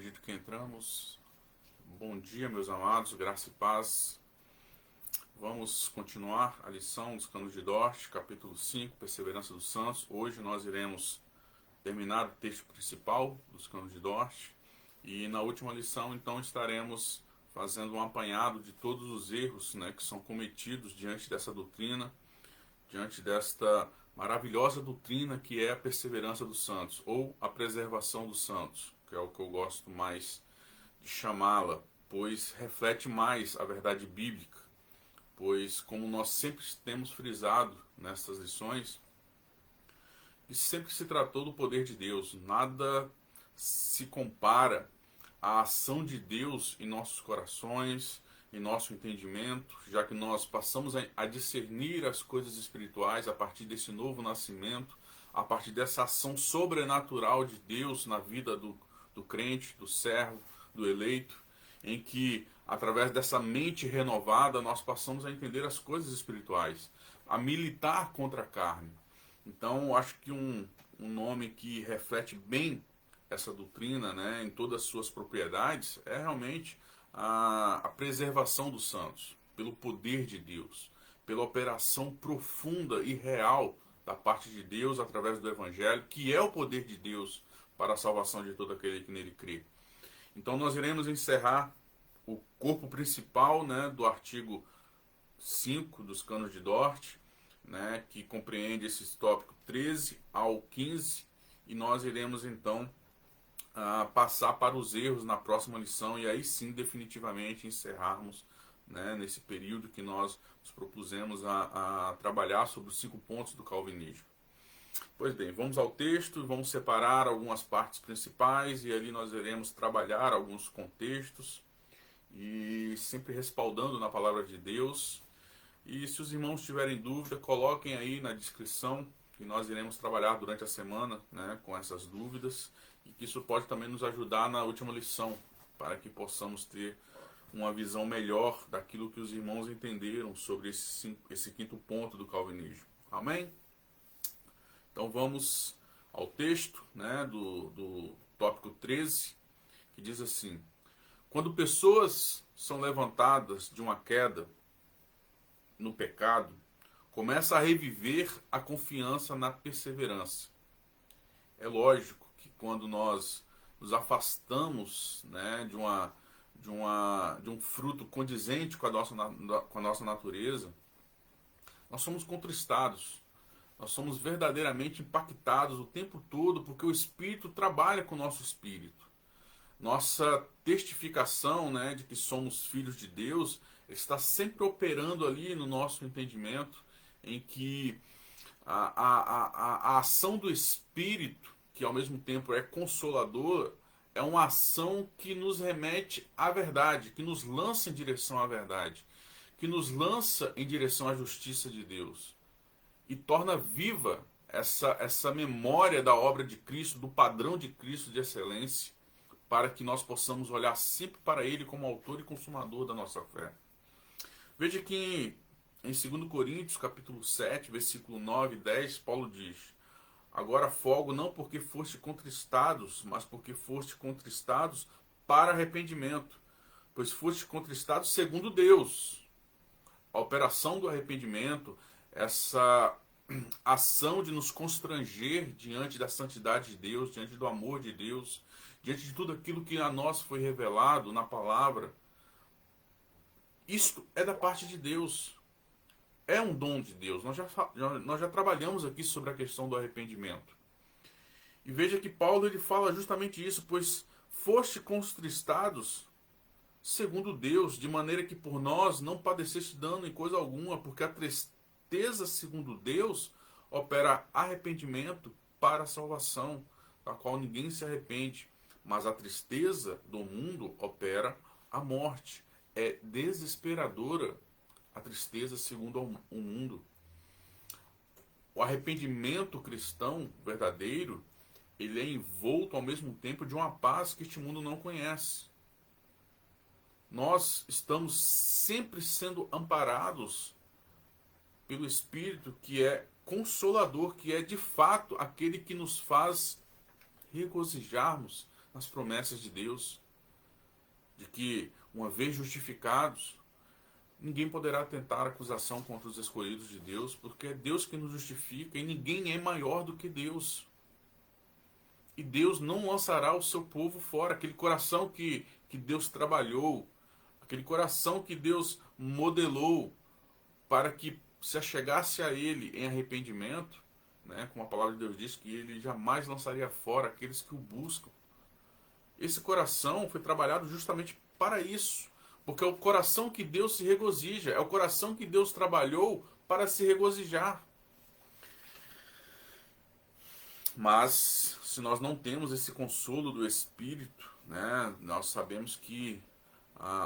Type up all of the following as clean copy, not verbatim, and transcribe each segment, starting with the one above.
Acredito que entramos. Bom dia, meus amados, graça e paz. Vamos continuar a lição dos Canos de Dort, capítulo 5, Perseverança dos Santos. Hoje nós iremos terminar o texto principal dos Canos de Dort. E na última lição, então, estaremos fazendo um apanhado de todos os erros, que são cometidos diante dessa doutrina, diante desta maravilhosa doutrina que é a perseverança dos santos, ou a preservação dos santos, que é o que eu gosto mais de chamá-la, pois reflete mais a verdade bíblica, pois como nós sempre temos frisado nestas lições, que sempre se tratou do poder de Deus, nada se compara à ação de Deus em nossos corações, em nosso entendimento, já que nós passamos a discernir as coisas espirituais a partir desse novo nascimento, a partir dessa ação sobrenatural de Deus na vida do crente, do servo, do eleito, em que, através dessa mente renovada, nós passamos a entender as coisas espirituais, a militar contra a carne. Então, eu acho que um nome que reflete bem essa doutrina, em todas as suas propriedades, é realmente a preservação dos santos, pelo poder de Deus, pela operação profunda e real da parte de Deus através do Evangelho, que é o poder de Deus para a salvação de todo aquele que nele crê. Então nós iremos encerrar o corpo principal do artigo 5 dos Canos de Dort, que compreende esses tópicos 13 ao 15, e nós iremos então passar para os erros na próxima lição e aí sim definitivamente encerrarmos nesse período que nós nos propusemos a trabalhar sobre os 5 pontos do calvinismo. Pois bem, vamos ao texto, vamos separar algumas partes principais e ali nós iremos trabalhar alguns contextos e sempre respaldando na palavra de Deus. E se os irmãos tiverem dúvida, coloquem aí na descrição que nós iremos trabalhar durante a semana com essas dúvidas, e que isso pode também nos ajudar na última lição, para que possamos ter uma visão melhor daquilo que os irmãos entenderam sobre esse 5º ponto do calvinismo. Amém? Então vamos ao texto do tópico 13, que diz assim: quando pessoas são levantadas de uma queda no pecado, começa a reviver a confiança na perseverança. É lógico que quando nós nos afastamos de um fruto condizente com a nossa natureza, nós somos contristados, nós somos verdadeiramente impactados o tempo todo, porque o Espírito trabalha com o nosso espírito. Nossa testificação de que somos filhos de Deus está sempre operando ali no nosso entendimento, em que a ação do Espírito, que ao mesmo tempo é consoladora, é uma ação que nos remete à verdade, que nos lança em direção à verdade, que nos lança em direção à justiça de Deus e torna viva essa memória da obra de Cristo, do padrão de Cristo de excelência, para que nós possamos olhar sempre para Ele como autor e consumador da nossa fé. Veja que em 2 Coríntios, capítulo 7, versículo 9 e 10, Paulo diz: agora folgo não porque foste contristados, mas porque foste contristados para arrependimento, pois foste contristados segundo Deus. A operação do arrependimento, essa ação de nos constranger diante da santidade de Deus, diante do amor de Deus, diante de tudo aquilo que a nós foi revelado na palavra, isto é da parte de Deus. É um dom de Deus. Nós já trabalhamos aqui sobre a questão do arrependimento. E veja que Paulo ele fala justamente isso, pois foste contristados segundo Deus, de maneira que por nós não padeceste dano em coisa alguma, porque a tristeza segundo Deus opera arrependimento para a salvação, da qual ninguém se arrepende, mas a tristeza do mundo opera a morte. É desesperadora a tristeza segundo o mundo. O arrependimento cristão verdadeiro, ele é envolto ao mesmo tempo de uma paz que este mundo não conhece. Nós estamos sempre sendo amparados pelo Espírito, que é consolador, que é de fato aquele que nos faz regozijarmos nas promessas de Deus, de que, uma vez justificados, ninguém poderá tentar acusação contra os escolhidos de Deus, porque é Deus que nos justifica e ninguém é maior do que Deus. E Deus não lançará o seu povo fora, aquele coração que Deus trabalhou, aquele coração que Deus modelou para que se achegasse a Ele em arrependimento, né, como a palavra de Deus diz, que Ele jamais lançaria fora aqueles que o buscam. Esse coração foi trabalhado justamente para isso, porque é o coração que Deus se regozija, é o coração que Deus trabalhou para se regozijar. Mas se nós não temos esse consolo do Espírito, né, nós sabemos que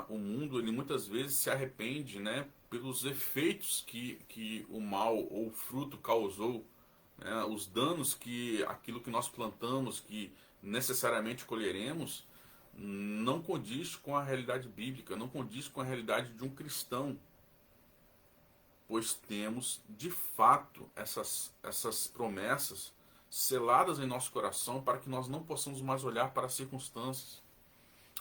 o mundo ele muitas vezes se arrepende, né, pelos efeitos que o mal ou o fruto causou, né, os danos que aquilo que nós plantamos, que necessariamente colheremos, não condiz com a realidade bíblica, não condiz com a realidade de um cristão, pois temos de fato essas promessas seladas em nosso coração para que nós não possamos mais olhar para as circunstâncias,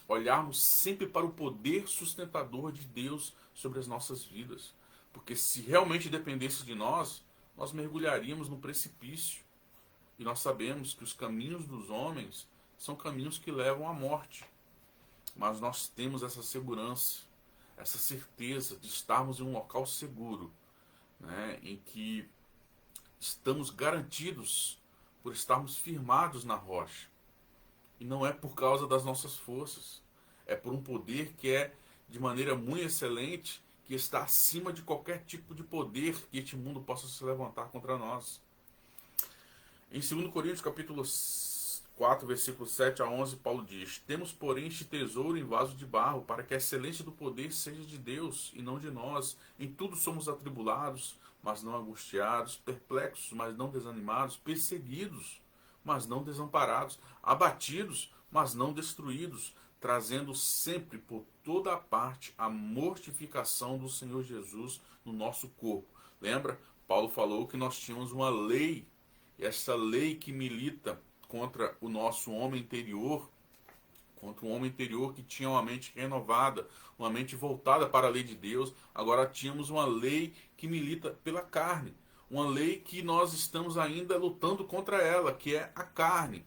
olharmos sempre para o poder sustentador de Deus sobre as nossas vidas, porque se realmente dependesse de nós, nós mergulharíamos no precipício, e nós sabemos que os caminhos dos homens são caminhos que levam à morte, mas nós temos essa segurança, essa certeza de estarmos em um local seguro, né, em que estamos garantidos por estarmos firmados na rocha. E não é por causa das nossas forças, é por um poder que é de maneira muito excelente, que está acima de qualquer tipo de poder que este mundo possa se levantar contra nós. Em 2 Coríntios capítulo 4, versículos 7 a 11, Paulo diz: Temos, porém, este tesouro em vaso de barro, para que a excelência do poder seja de Deus e não de nós. Em tudo somos atribulados, mas não angustiados, perplexos, mas não desanimados, perseguidos, mas não desamparados, abatidos, mas não destruídos, trazendo sempre por toda a parte a mortificação do Senhor Jesus no nosso corpo. Lembra? Paulo falou que nós tínhamos uma lei, e essa lei que milita contra o nosso homem interior, contra um homem interior que tinha uma mente renovada, uma mente voltada para a lei de Deus. Agora tínhamos uma lei que milita pela carne, uma lei que nós estamos ainda lutando contra ela, que é a carne.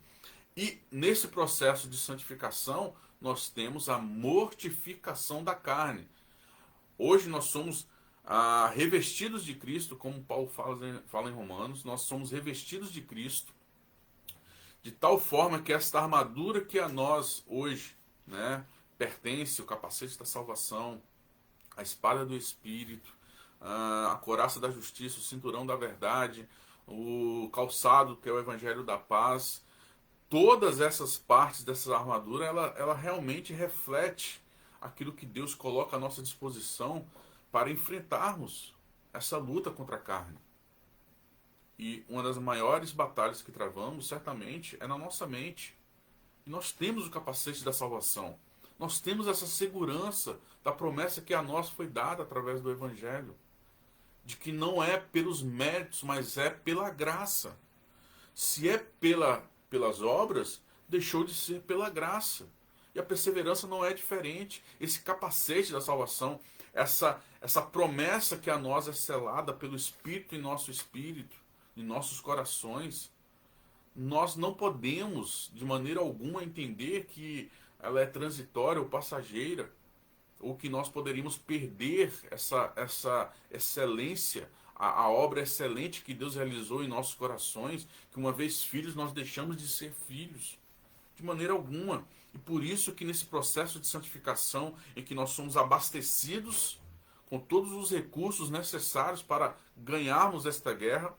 E nesse processo de santificação, nós temos a mortificação da carne. Hoje nós somos revestidos de Cristo, como Paulo fala em Romanos, nós somos revestidos de Cristo, de tal forma que esta armadura que a nós hoje, né, pertence, o capacete da salvação, a espada do Espírito, a couraça da justiça, o cinturão da verdade, o calçado que é o evangelho da paz, todas essas partes dessa armadura, ela realmente reflete aquilo que Deus coloca à nossa disposição para enfrentarmos essa luta contra a carne. E uma das maiores batalhas que travamos, certamente, é na nossa mente. E nós temos o capacete da salvação. Nós temos essa segurança da promessa que a nós foi dada através do Evangelho. De que não é pelos méritos, mas é pela graça. Se é pelas obras, deixou de ser pela graça. E a perseverança não é diferente. Esse capacete da salvação, essa promessa que a nós é selada pelo Espírito em nosso espírito, em nossos corações, nós não podemos de maneira alguma entender que ela é transitória ou passageira, ou que nós poderíamos perder essa excelência, a obra excelente que Deus realizou em nossos corações, que uma vez filhos nós deixamos de ser filhos, de maneira alguma. E por isso que nesse processo de santificação, em que nós somos abastecidos com todos os recursos necessários para ganharmos esta guerra,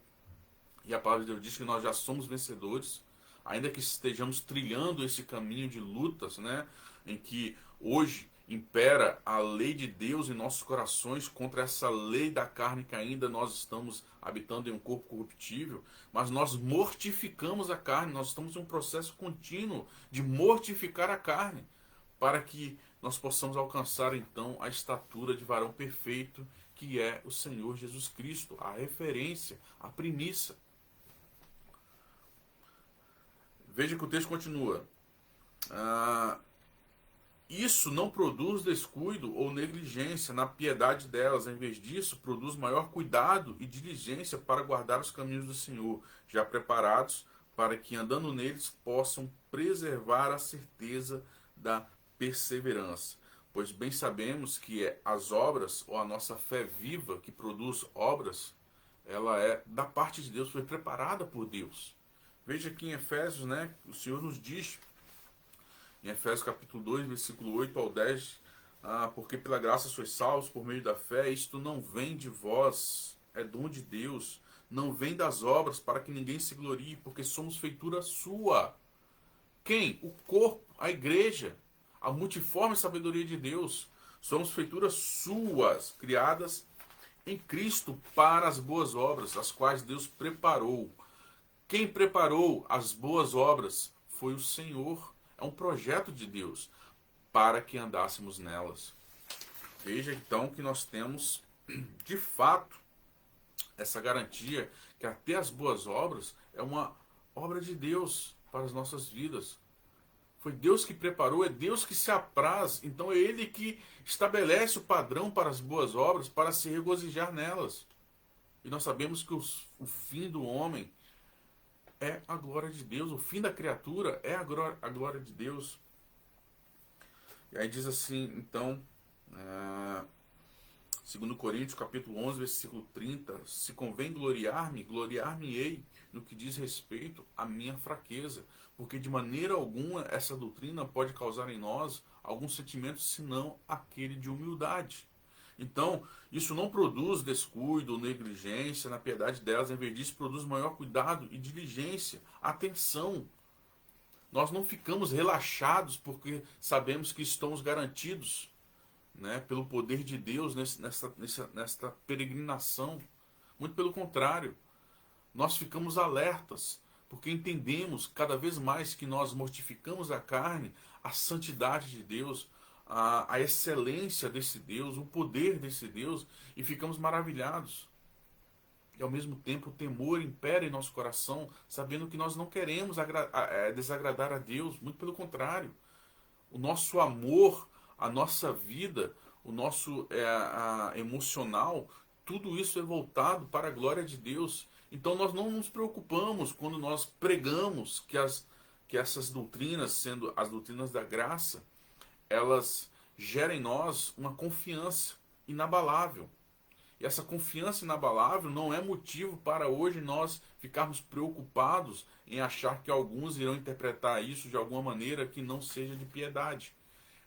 e a palavra de Deus diz que nós já somos vencedores, ainda que estejamos trilhando esse caminho de lutas, né, em que hoje impera a lei de Deus em nossos corações contra essa lei da carne que ainda nós estamos habitando em um corpo corruptível, mas nós mortificamos a carne, nós estamos em um processo contínuo de mortificar a carne, para que nós possamos alcançar então a estatura de varão perfeito, que é o Senhor Jesus Cristo, a referência, a primícia. Veja que o texto continua. Ah, isso não produz descuido ou negligência na piedade delas. Em vez disso, produz maior cuidado e diligência para guardar os caminhos do Senhor, já preparados para que, andando neles, possam preservar a certeza da perseverança. Pois bem sabemos que as obras, ou a nossa fé viva que produz obras, ela é da parte de Deus, foi preparada por Deus. Veja aqui em Efésios, né, o Senhor nos diz em Efésios capítulo 2, versículo 8 ao 10, porque pela graça sois salvos por meio da fé, isto não vem de vós, é dom de Deus, não vem das obras para que ninguém se glorie, porque somos feitura sua. Quem? O corpo, a igreja, a multiforme sabedoria de Deus. Somos feituras suas, criadas em Cristo para as boas obras, as quais Deus preparou. Quem preparou as boas obras foi o Senhor. É um projeto de Deus para que andássemos nelas. Veja então que nós temos, de fato, essa garantia que até as boas obras é uma obra de Deus para as nossas vidas. Foi Deus que preparou, é Deus que se apraz, então é Ele que estabelece o padrão para as boas obras, para se regozijar nelas. E nós sabemos que o fim do homem é a glória de Deus, o fim da criatura é a glória de Deus. E aí diz assim, então, 2 Coríntios capítulo 11, versículo 30, se convém gloriar-me, gloriar-me-ei no que diz respeito à minha fraqueza, porque de maneira alguma essa doutrina pode causar em nós algum sentimento senão aquele de humildade. Então, isso não produz descuido ou negligência na piedade delas, em vez disso, produz maior cuidado e diligência, atenção. Nós não ficamos relaxados porque sabemos que estamos garantidos, né, pelo poder de Deus nesta peregrinação. Muito pelo contrário, nós ficamos alertas, porque entendemos cada vez mais que nós mortificamos a carne, a santidade de Deus, a excelência desse Deus, o poder desse Deus, e ficamos maravilhados. E ao mesmo tempo o temor impera em nosso coração, sabendo que nós não queremos desagradar a Deus, muito pelo contrário. O nosso amor, a nossa vida, o nosso emocional, tudo isso é voltado para a glória de Deus. Então nós não nos preocupamos quando nós pregamos que essas doutrinas, sendo as doutrinas da graça, elas geram em nós uma confiança inabalável. E essa confiança inabalável não é motivo para hoje nós ficarmos preocupados em achar que alguns irão interpretar isso de alguma maneira que não seja de piedade,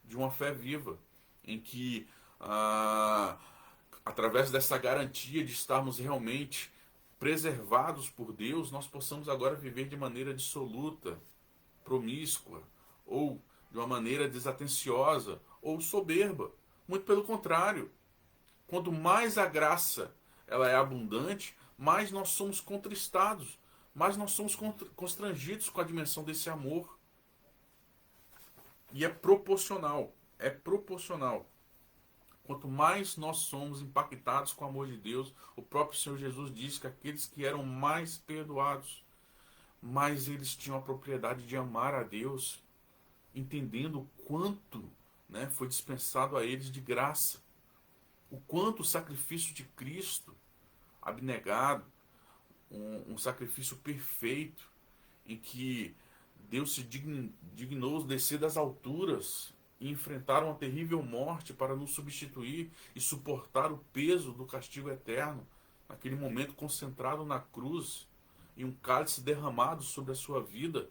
de uma fé viva, em que através dessa garantia de estarmos realmente preservados por Deus, nós possamos agora viver de maneira dissoluta, promíscua, ou de uma maneira desatenciosa, ou soberba. Muito pelo contrário. Quanto mais a graça ela é abundante, mais nós somos contristados, mais nós somos constrangidos com a dimensão desse amor. E é proporcional, é proporcional. Quanto mais nós somos impactados com o amor de Deus, o próprio Senhor Jesus diz que aqueles que eram mais perdoados, mais eles tinham a propriedade de amar a Deus, entendendo o quanto, né, foi dispensado a eles de graça. O quanto o sacrifício de Cristo, abnegado, um sacrifício perfeito, em que Deus se dignou descer das alturas e enfrentar uma terrível morte para nos substituir e suportar o peso do castigo eterno, naquele momento concentrado na cruz e um cálice derramado sobre a sua vida,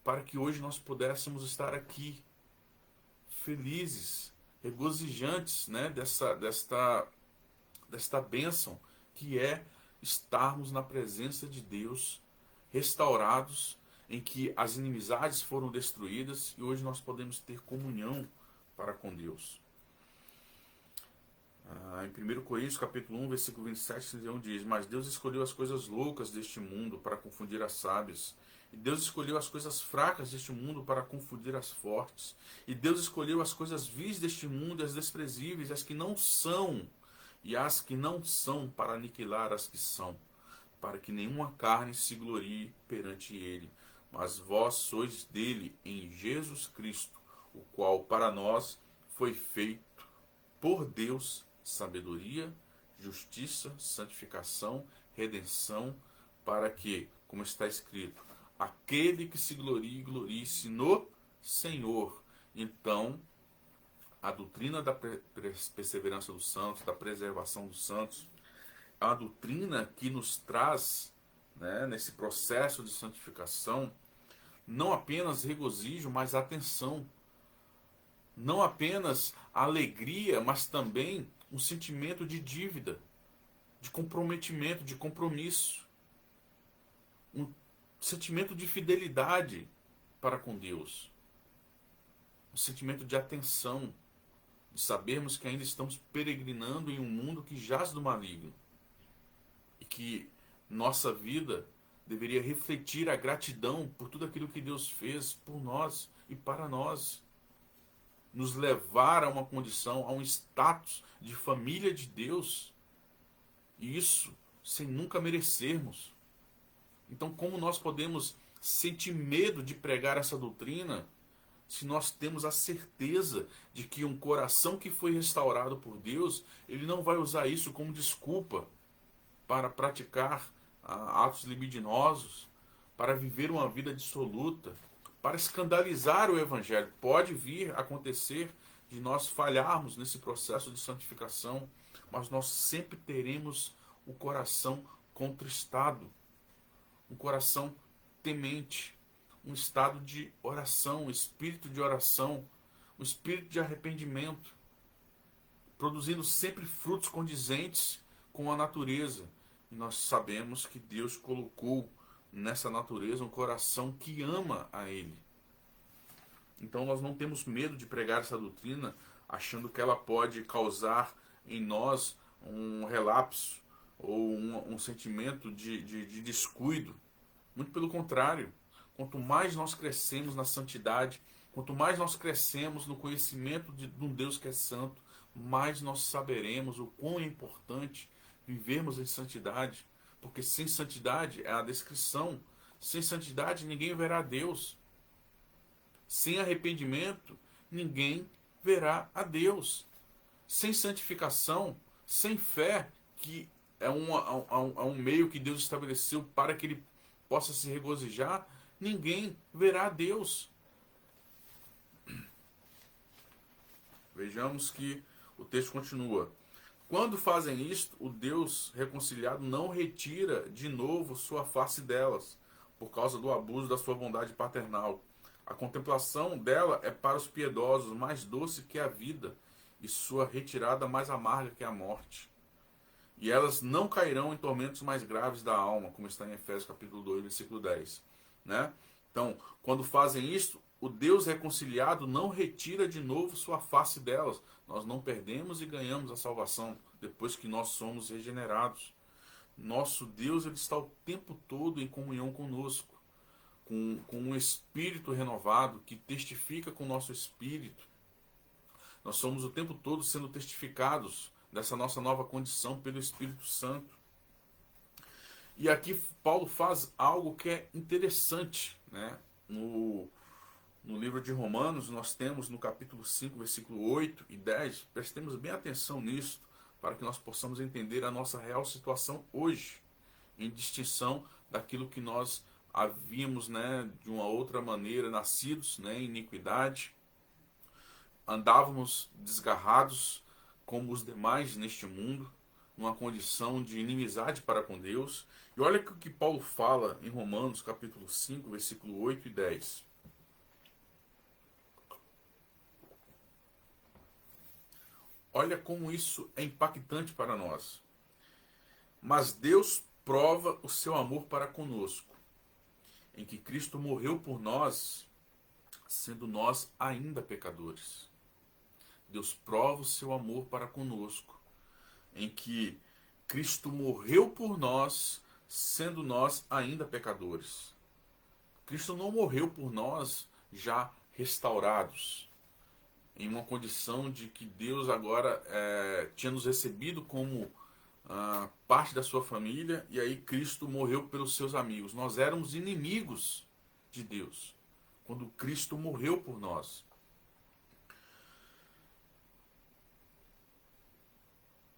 para que hoje nós pudéssemos estar aqui, felizes, regozijantes, né, desta bênção que é estarmos na presença de Deus, restaurados, em que as inimizades foram destruídas e hoje nós podemos ter comunhão para com Deus. Em 1 Coríntios capítulo 1, versículo 27, 31 diz: mas Deus escolheu as coisas loucas deste mundo para confundir as sábias. E Deus escolheu as coisas fracas deste mundo para confundir as fortes. E Deus escolheu as coisas vis deste mundo, as desprezíveis, as que não são, e as que não são, para aniquilar as que são, para que nenhuma carne se glorie perante ele. mas vós sois dele em Jesus Cristo, o qual para nós foi feito por Deus sabedoria, justiça, santificação, redenção, para que, como está escrito, aquele que se glorie, glorie-se no Senhor. Então, a doutrina da perseverança dos santos, da preservação dos santos, é uma doutrina que nos traz, né, nesse processo de santificação, não apenas regozijo, mas atenção. Não apenas alegria, mas também um sentimento de dívida, de comprometimento, de compromisso. Um sentimento de fidelidade para com Deus. Um sentimento de atenção, de sabermos que ainda estamos peregrinando em um mundo que jaz do maligno. E que nossa vida deveria refletir a gratidão por tudo aquilo que Deus fez por nós e para nós. Nos levar a uma condição, a um status de família de Deus. E isso sem nunca merecermos. Então, como nós podemos sentir medo de pregar essa doutrina se nós temos a certeza de que um coração que foi restaurado por Deus, ele não vai usar isso como desculpa para praticar atos libidinosos, para viver uma vida dissoluta, para escandalizar o Evangelho? Pode vir a acontecer de nós falharmos nesse processo de santificação, mas nós sempre teremos o coração contristado, um coração temente, um estado de oração, um espírito de oração, um espírito de arrependimento, produzindo sempre frutos condizentes com a natureza. E nós sabemos que Deus colocou nessa natureza um coração que ama a Ele. Então nós não temos medo de pregar essa doutrina, achando que ela pode causar em nós um relapso ou um sentimento de descuido. Muito pelo contrário, quanto mais nós crescemos na santidade, quanto mais nós crescemos no conhecimento de um Deus que é santo, mais nós saberemos o quão é importante vivermos em santidade. Porque sem santidade é a descrição. Sem santidade ninguém verá Deus. Sem arrependimento ninguém verá a Deus. Sem santificação, sem fé, que é um meio que Deus estabeleceu para que ele possa se regozijar, ninguém verá a Deus. Vejamos que o texto continua. Quando fazem isto, o Deus reconciliado não retira de novo sua face delas, por causa do abuso da sua bondade paternal. A contemplação dela é para os piedosos mais doce que a vida, e sua retirada mais amarga que a morte. E elas não cairão em tormentos mais graves da alma, como está em Efésios capítulo 2, versículo 10. Né? Então, quando fazem isto, o Deus reconciliado não retira de novo sua face delas. Nós não perdemos e ganhamos a salvação depois que nós somos regenerados. Nosso Deus, ele está o tempo todo em comunhão conosco, com um espírito renovado que testifica com o nosso espírito. Nós somos o tempo todo sendo testificados dessa nossa nova condição pelo Espírito Santo. E aqui Paulo faz algo que é interessante, né? No livro de Romanos, nós temos no capítulo 5, versículo 8 e 10, prestemos bem atenção nisso, para que nós possamos entender a nossa real situação hoje, em distinção daquilo que nós havíamos, né, de uma outra maneira, nascidos, né, em iniquidade, andávamos desgarrados como os demais neste mundo, numa condição de inimizade para com Deus. E olha o que Paulo fala em Romanos capítulo 5, versículo 8 e 10. Olha como isso é impactante para nós. Mas Deus prova o seu amor para conosco, em que Cristo morreu por nós, sendo nós ainda pecadores. Deus prova o seu amor para conosco, em que Cristo morreu por nós, sendo nós ainda pecadores. Cristo não morreu por nós já restaurados, em uma condição de que Deus agora tinha nos recebido como parte da sua família, e aí Cristo morreu pelos seus amigos. Nós éramos inimigos de Deus, quando Cristo morreu por nós.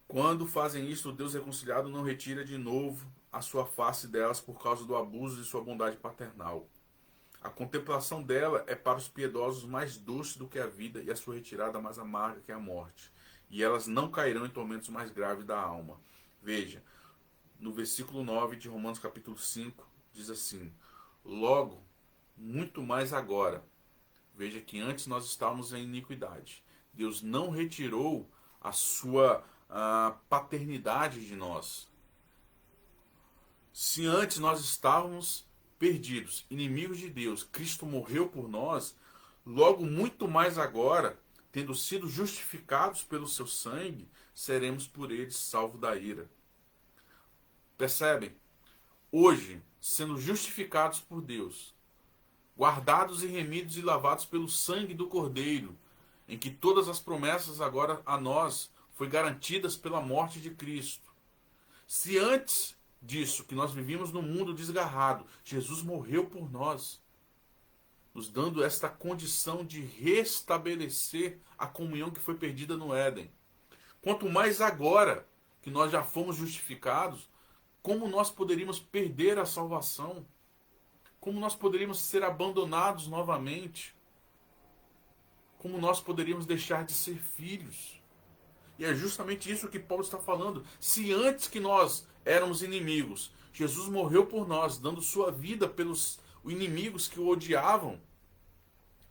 Quando fazem isso, o Deus reconciliado não retira de novo a sua face delas por causa do abuso de sua bondade paternal. A contemplação dela é para os piedosos mais doce do que a vida e a sua retirada mais amarga que a morte. E elas não cairão em tormentos mais graves da alma. Veja, no versículo 9 de Romanos capítulo 5, diz assim: logo, muito mais agora. Veja que antes nós estávamos em iniquidade. Deus não retirou a sua paternidade de nós. Se antes nós estávamos perdidos, inimigos de Deus, Cristo morreu por nós, logo muito mais agora, tendo sido justificados pelo seu sangue, seremos por ele salvos da ira. Percebem? Hoje, sendo justificados por Deus, guardados e remidos e lavados pelo sangue do Cordeiro, em que todas as promessas agora a nós foi garantidas pela morte de Cristo. Se antes disso, que nós vivíamos num mundo desgarrado, Jesus morreu por nós, nos dando esta condição de restabelecer a comunhão que foi perdida no Éden. Quanto mais agora que nós já fomos justificados, como nós poderíamos perder a salvação? Como nós poderíamos ser abandonados novamente? Como nós poderíamos deixar de ser filhos? E é justamente isso que Paulo está falando. Se antes que nós éramos inimigos, Jesus morreu por nós, dando sua vida pelos inimigos que o odiavam,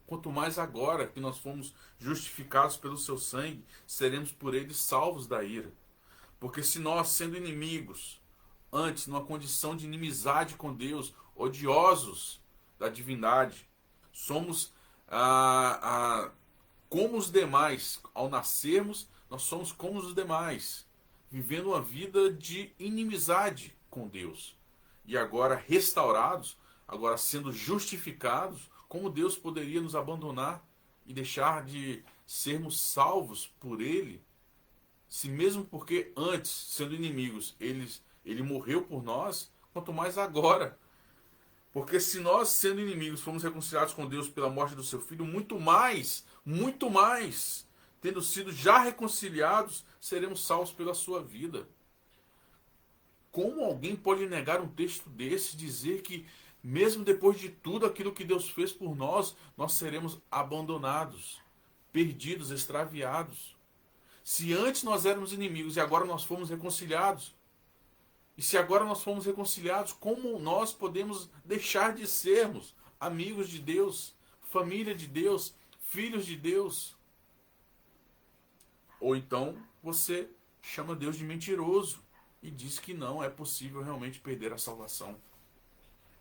quanto mais agora que nós fomos justificados pelo seu sangue, seremos por ele salvos da ira. Porque se nós, sendo inimigos, antes, numa condição de inimizade com Deus, odiosos da divindade, somos como os demais, ao nascermos, nós somos como os demais, vivendo uma vida de inimizade com Deus. E agora restaurados, agora sendo justificados, como Deus poderia nos abandonar e deixar de sermos salvos por Ele? Se mesmo porque antes, sendo inimigos, Ele morreu por nós, quanto mais agora. Porque se nós, sendo inimigos, fomos reconciliados com Deus pela morte do seu Filho, muito mais, tendo sido já reconciliados, seremos salvos pela sua vida. Como alguém pode negar um texto desse, dizer que mesmo depois de tudo aquilo que Deus fez por nós, nós seremos abandonados, perdidos, extraviados? Se antes nós éramos inimigos e agora nós fomos reconciliados, e se agora nós fomos reconciliados, como nós podemos deixar de sermos amigos de Deus, família de Deus, filhos de Deus? Ou então você chama Deus de mentiroso e diz que não é possível realmente perder a salvação.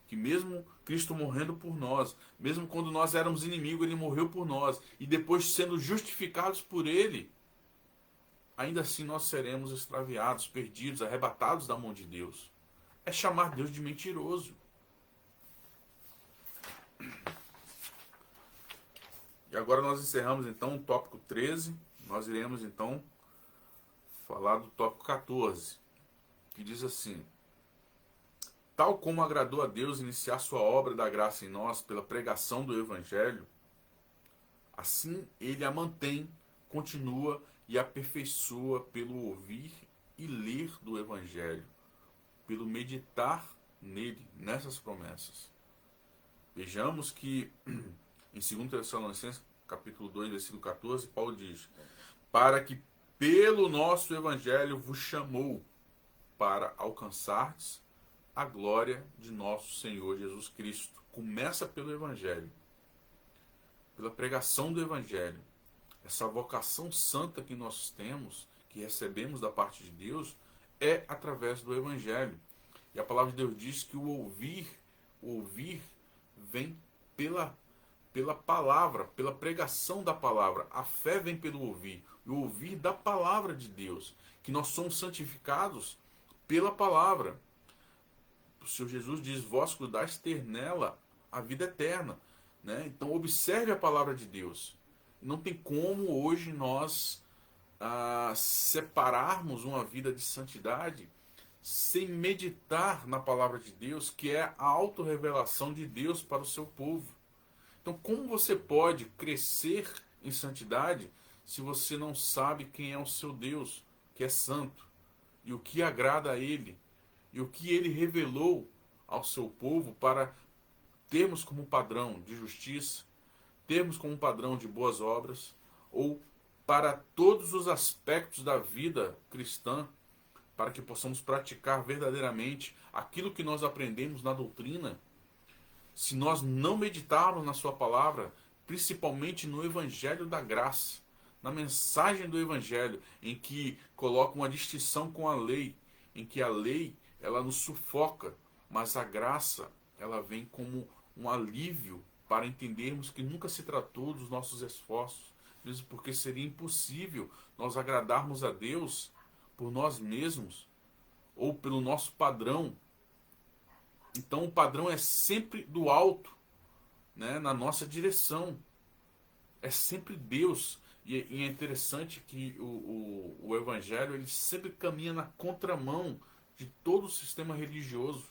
Que mesmo Cristo morrendo por nós, mesmo quando nós éramos inimigos, Ele morreu por nós, e depois sendo justificados por Ele, ainda assim nós seremos extraviados, perdidos, arrebatados da mão de Deus. É chamar Deus de mentiroso. E agora nós encerramos então o tópico 13. Nós iremos então falar do tópico 14, que diz assim: tal como agradou a Deus iniciar sua obra da graça em nós pela pregação do Evangelho, assim Ele a mantém, continua e aperfeiçoa pelo ouvir e ler do Evangelho, pelo meditar nele, nessas promessas. Vejamos que em 2 Tessalonicenses, capítulo 2, versículo 14, Paulo diz: para que pelo nosso Evangelho vos chamou, para alcançardes a glória de nosso Senhor Jesus Cristo. Começa pelo Evangelho, pela pregação do Evangelho. Essa vocação santa que nós temos, que recebemos da parte de Deus, é através do Evangelho. E a palavra de Deus diz que o ouvir vem pela palavra, pela pregação da palavra. A fé vem pelo ouvir, e o ouvir da palavra de Deus, que nós somos santificados pela palavra. O Senhor Jesus diz: vós cuidais ter nela a vida eterna, né? Então observe a palavra de Deus. Não tem como hoje nós separarmos uma vida de santidade sem meditar na palavra de Deus, que é a autorrevelação de Deus para o seu povo. Então, como você pode crescer em santidade se você não sabe quem é o seu Deus, que é santo, e o que agrada a Ele, e o que Ele revelou ao seu povo para termos como padrão de justiça, termos como padrão de boas obras, ou para todos os aspectos da vida cristã, para que possamos praticar verdadeiramente aquilo que nós aprendemos na doutrina. Se nós não meditarmos na sua palavra, principalmente no evangelho da graça, na mensagem do evangelho, em que coloca uma distinção com a lei, em que a lei ela nos sufoca, mas a graça ela vem como um alívio para entendermos que nunca se tratou dos nossos esforços, mesmo porque seria impossível nós agradarmos a Deus por nós mesmos ou pelo nosso padrão. Então o padrão é sempre do alto, né, na nossa direção. É sempre Deus. E é interessante que o Evangelho ele sempre caminha na contramão de todo o sistema religioso,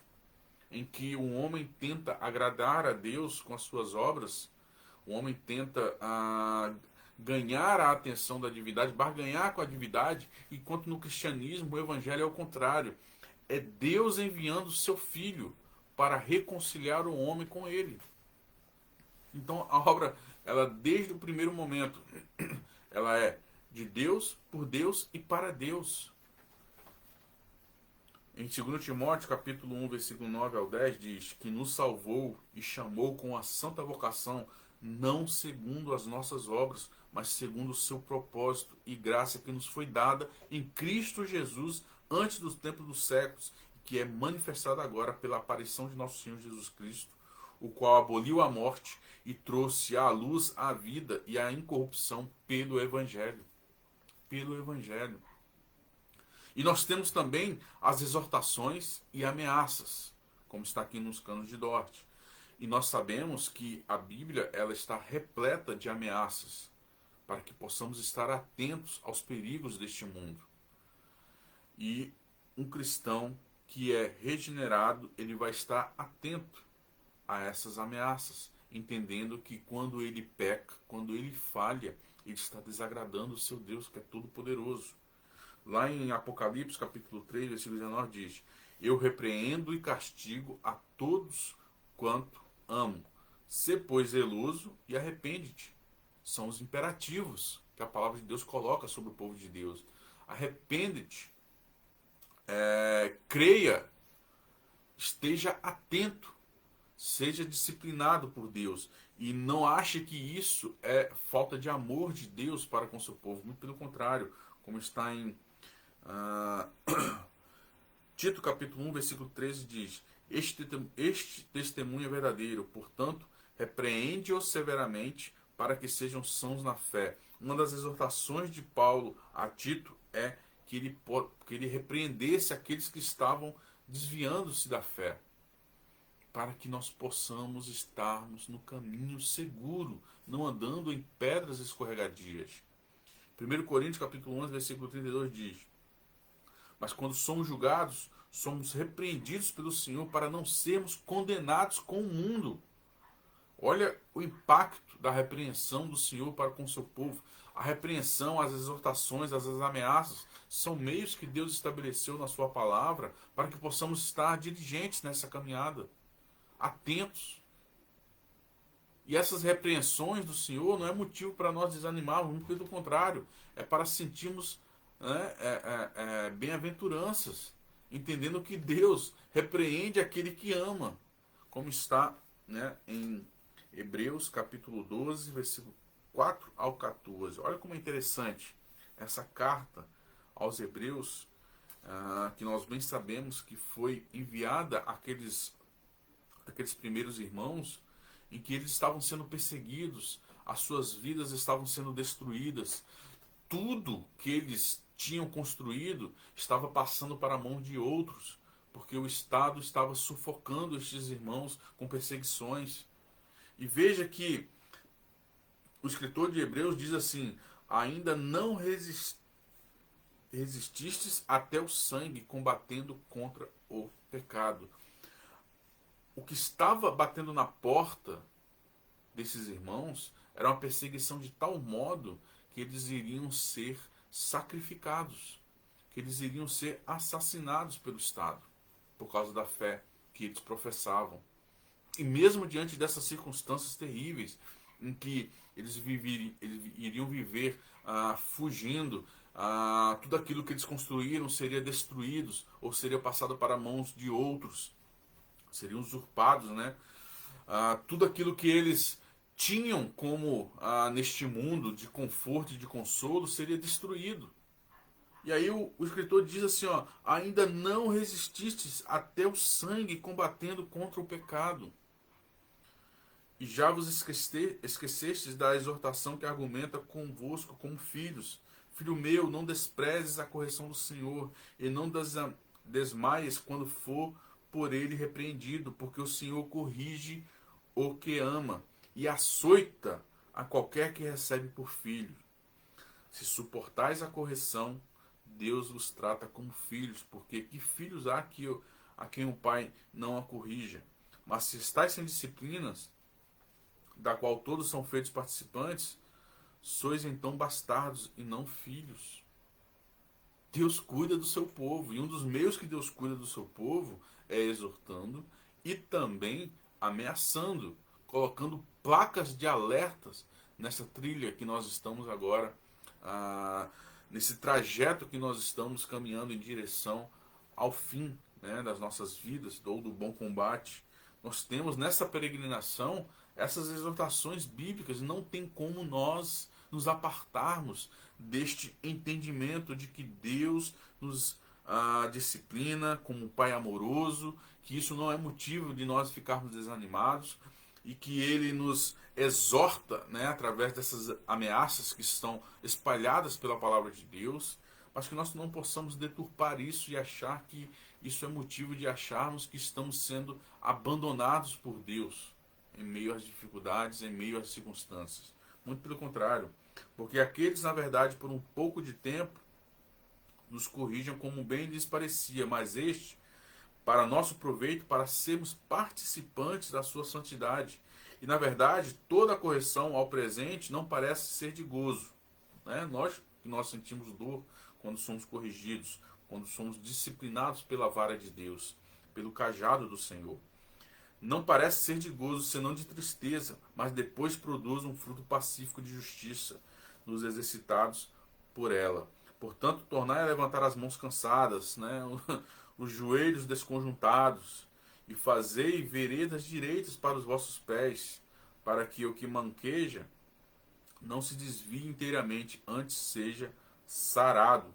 em que o homem tenta agradar a Deus com as suas obras, o homem tenta ganhar a atenção da divindade, barganhar com a divindade, enquanto no cristianismo o Evangelho é o contrário. É Deus enviando o seu Filho para reconciliar o homem com ele. Então a obra, ela desde o primeiro momento, ela é de Deus, por Deus e para Deus. Em 2 Timóteo, capítulo 1, versículo 9 ao 10, diz que nos salvou e chamou com a santa vocação, não segundo as nossas obras, mas segundo o seu propósito e graça que nos foi dada em Cristo Jesus antes dos tempos dos séculos, que é manifestada agora pela aparição de nosso Senhor Jesus Cristo, o qual aboliu a morte e trouxe à luz a vida e a incorrupção pelo Evangelho. Pelo Evangelho. E nós temos também as exortações e ameaças, como está aqui nos Canos de Dort. E nós sabemos que a Bíblia ela está repleta de ameaças, para que possamos estar atentos aos perigos deste mundo. E um cristão que é regenerado, ele vai estar atento a essas ameaças, entendendo que quando ele peca, quando ele falha, ele está desagradando o seu Deus, que é todo-poderoso. Lá em Apocalipse, capítulo 3, versículo 19, diz: eu repreendo e castigo a todos quanto amo. Sê, pois, zeloso e arrepende-te. São os imperativos que a palavra de Deus coloca sobre o povo de Deus. Arrepende-te. Creia. Esteja atento. Seja disciplinado por Deus. E não ache que isso é falta de amor de Deus para com seu povo. Muito pelo contrário. Como está em Tito capítulo 1, versículo 13 diz: este testemunho é verdadeiro, portanto, repreende-os severamente para que sejam sãos na fé. Uma das exortações de Paulo a Tito é que ele repreendesse aqueles que estavam desviando-se da fé, para que nós possamos estarmos no caminho seguro, não andando em pedras escorregadias. 1 Coríntios capítulo 11, versículo 32 diz: mas quando somos julgados, somos repreendidos pelo Senhor para não sermos condenados com o mundo. Olha o impacto da repreensão do Senhor para com o seu povo. A repreensão, as exortações, as ameaças são meios que Deus estabeleceu na sua palavra para que possamos estar diligentes nessa caminhada, atentos. E essas repreensões do Senhor não é motivo para nós desanimarmos, muito pelo contrário, é para sentirmos bem-aventuranças, entendendo que Deus repreende aquele que ama, como está, né, em Hebreus capítulo 12, versículo 4 ao 14. Olha como é interessante essa carta aos Hebreus, que nós bem sabemos que foi enviada àqueles primeiros irmãos, em que eles estavam sendo perseguidos, as suas vidas estavam sendo destruídas, tudo que eles tinham construído estava passando para a mão de outros, porque o Estado estava sufocando estes irmãos com perseguições. E veja que o escritor de Hebreus diz assim: ainda não resististes até o sangue, combatendo contra o pecado. O que estava batendo na porta desses irmãos era uma perseguição de tal modo que eles iriam ser sacrificados, que eles iriam ser assassinados pelo Estado, por causa da fé que eles professavam. E mesmo diante dessas circunstâncias terríveis, em que eles iriam viver fugindo, tudo aquilo que eles construíram seria destruído ou seria passado para mãos de outros, seriam usurpados, né? Tudo aquilo que eles tinham como neste mundo de conforto e de consolo seria destruído. E aí o escritor diz assim, ó, ainda não resististes até o sangue, combatendo contra o pecado. E já vos esquecestes da exortação que argumenta convosco como filhos. Filho meu, não desprezes a correção do Senhor, e não desmaies quando for por ele repreendido, porque o Senhor corrige o que ama, e açoita a qualquer que recebe por filho. Se suportais a correção, Deus vos trata como filhos, porque que filhos há a quem o Pai não a corrija? Mas se estáis sem disciplinas, da qual todos são feitos participantes, sois então bastardos e não filhos. Deus cuida do seu povo, e um dos meios que Deus cuida do seu povo é exortando e também ameaçando, colocando placas de alertas nessa trilha que nós estamos agora, nesse trajeto que nós estamos caminhando em direção ao fim, né, das nossas vidas, ou do bom combate. Nós temos nessa peregrinação essas exortações bíblicas, e não tem como nós nos apartarmos deste entendimento de que Deus nos disciplina como um Pai amoroso, que isso não é motivo de nós ficarmos desanimados, e que Ele nos exorta, né, através dessas ameaças que estão espalhadas pela palavra de Deus, mas que nós não possamos deturpar isso e achar que isso é motivo de acharmos que estamos sendo abandonados por Deus em meio às dificuldades, em meio às circunstâncias. Muito pelo contrário, porque aqueles, na verdade, por um pouco de tempo, nos corrigem como bem lhes parecia, mas este, para nosso proveito, para sermos participantes da sua santidade. E, na verdade, toda a correção ao presente não parece ser de gozo, né? Nós sentimos dor quando somos corrigidos, quando somos disciplinados pela vara de Deus, pelo cajado do Senhor. Não parece ser de gozo, senão de tristeza, mas depois produz um fruto pacífico de justiça nos exercitados por ela. Portanto, tornai a levantar as mãos cansadas, né, os joelhos desconjuntados, e fazei veredas direitas para os vossos pés, para que o que manqueja não se desvie inteiramente, antes seja sarado.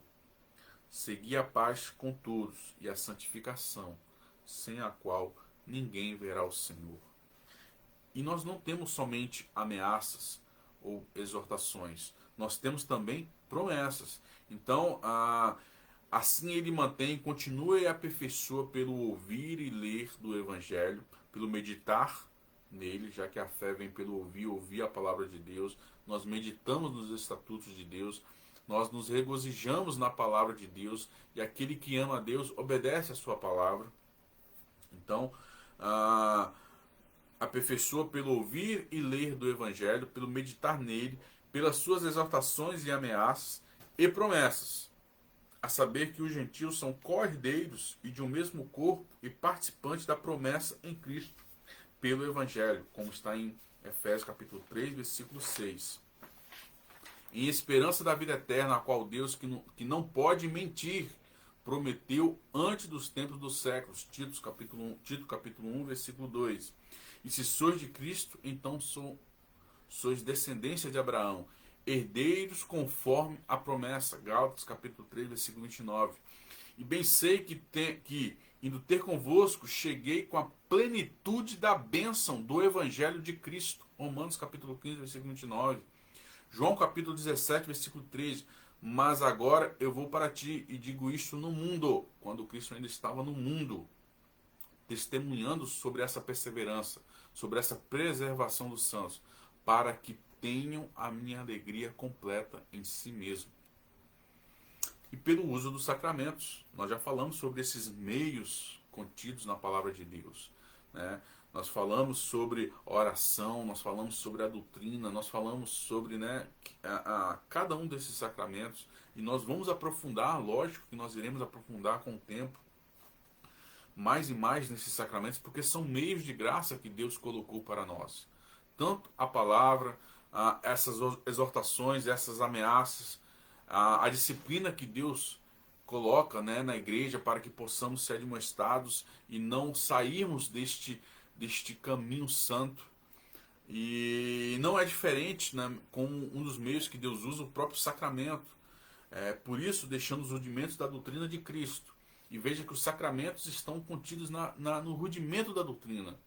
Segui a paz com todos e a santificação, sem a qual ninguém verá o Senhor. E nós não temos somente ameaças ou exortações, nós temos também promessas. Então, assim ele mantém, continua e aperfeiçoa pelo ouvir e ler do Evangelho, pelo meditar nele, já que a fé vem pelo ouvir a palavra de Deus. Nós meditamos nos estatutos de Deus, nós nos regozijamos na palavra de Deus, e aquele que ama a Deus obedece a sua palavra. Então, aperfeiçoa pelo ouvir e ler do Evangelho, pelo meditar nele, pelas suas exortações e ameaças e promessas, a saber que os gentios são co-herdeiros e de um mesmo corpo e participantes da promessa em Cristo, pelo Evangelho, como está em Efésios capítulo 3, versículo 6. Em esperança da vida eterna, a qual Deus, que não pode mentir, prometeu antes dos tempos dos séculos. Tito capítulo 1, versículo 2. E se sois de Cristo, então sois descendência de Abraão, herdeiros conforme a promessa. Gálatas capítulo 3, versículo 29. E bem sei que indo ter convosco, cheguei com a plenitude da bênção do Evangelho de Cristo. Romanos capítulo 15, versículo 29. João capítulo 17, versículo 13. Mas agora eu vou para ti e digo isto no mundo, quando Cristo ainda estava no mundo, testemunhando sobre essa perseverança, sobre essa preservação dos santos, para que tenham a minha alegria completa em si mesmo. e pelo uso dos sacramentos. Nós já falamos sobre esses meios contidos na palavra de Deus, né? Nós falamos sobre oração, nós falamos sobre a doutrina, nós falamos sobre, né, cada um desses sacramentos, e nós vamos aprofundar, lógico que nós iremos aprofundar com o tempo, mais e mais nesses sacramentos, porque são meios de graça que Deus colocou para nós. Tanto a palavra, essas exortações, essas ameaças, a disciplina que Deus coloca, né, na igreja para que possamos ser admoestados e não sairmos deste caminho santo. E não é diferente, né, com um dos meios que Deus usa, o próprio sacramento. Por isso, deixando os rudimentos da doutrina de Cristo. E veja que os sacramentos estão contidos no rudimento da doutrina.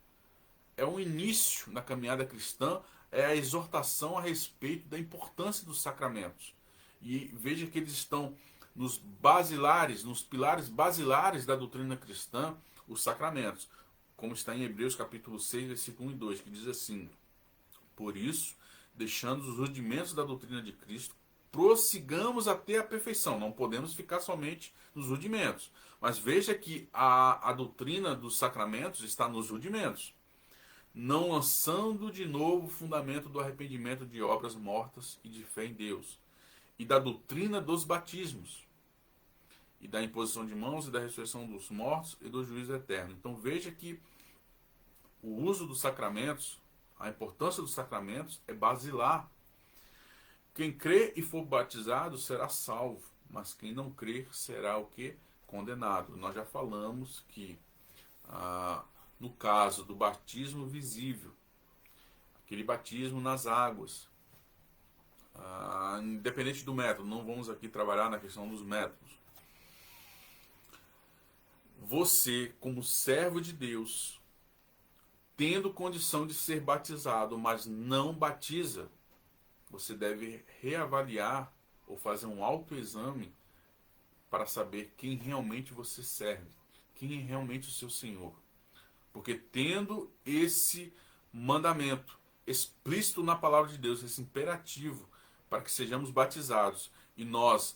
É um início na caminhada cristã, é a exortação a respeito da importância dos sacramentos. E veja que eles estão nos basilares, nos pilares basilares da doutrina cristã, os sacramentos. Como está em Hebreus capítulo 6, versículo 1 e 2, que diz assim: por isso, deixando os rudimentos da doutrina de Cristo, prossigamos até a perfeição. Não podemos ficar somente nos rudimentos. Mas veja que a doutrina dos sacramentos está nos rudimentos. Não lançando de novo o fundamento do arrependimento de obras mortas e de fé em Deus. E da doutrina dos batismos. E da imposição de mãos e da ressurreição dos mortos e do juízo eterno. Então veja que o uso dos sacramentos, a importância dos sacramentos é basilar. Quem crê e for batizado será salvo, mas quem não crer será o quê? Condenado. Nós já falamos que no caso do batismo visível, aquele batismo nas águas, independente do método, não vamos aqui trabalhar na questão dos métodos. Você, como servo de Deus, tendo condição de ser batizado, mas não batiza, você deve reavaliar ou fazer um autoexame para saber quem realmente você serve, quem é realmente o seu Senhor. Porque tendo esse mandamento explícito na palavra de Deus, esse imperativo para que sejamos batizados, e nós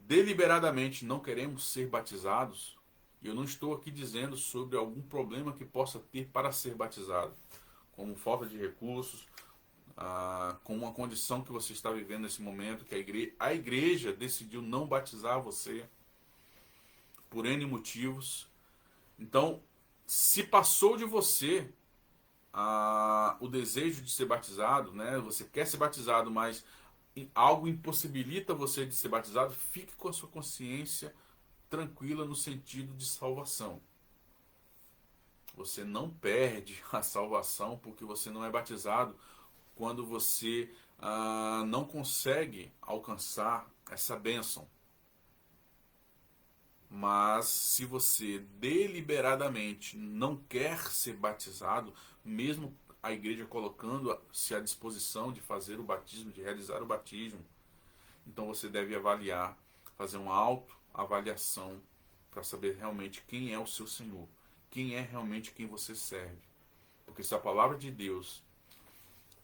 deliberadamente não queremos ser batizados, e eu não estou aqui dizendo sobre algum problema que possa ter para ser batizado, como falta de recursos, com uma condição que você está vivendo nesse momento, que a igreja decidiu não batizar você por N motivos. Então, se passou de você o desejo de ser batizado, né? Você quer ser batizado, mas algo impossibilita você de ser batizado, fique com a sua consciência tranquila no sentido de salvação. Você não perde a salvação porque você não é batizado, quando você não consegue alcançar essa bênção. Mas se você deliberadamente não quer ser batizado, mesmo a igreja colocando-se à disposição de fazer o batismo, de realizar o batismo, então você deve avaliar, fazer uma autoavaliação para saber realmente quem é o seu Senhor, quem é realmente quem você serve. Porque se a palavra de Deus,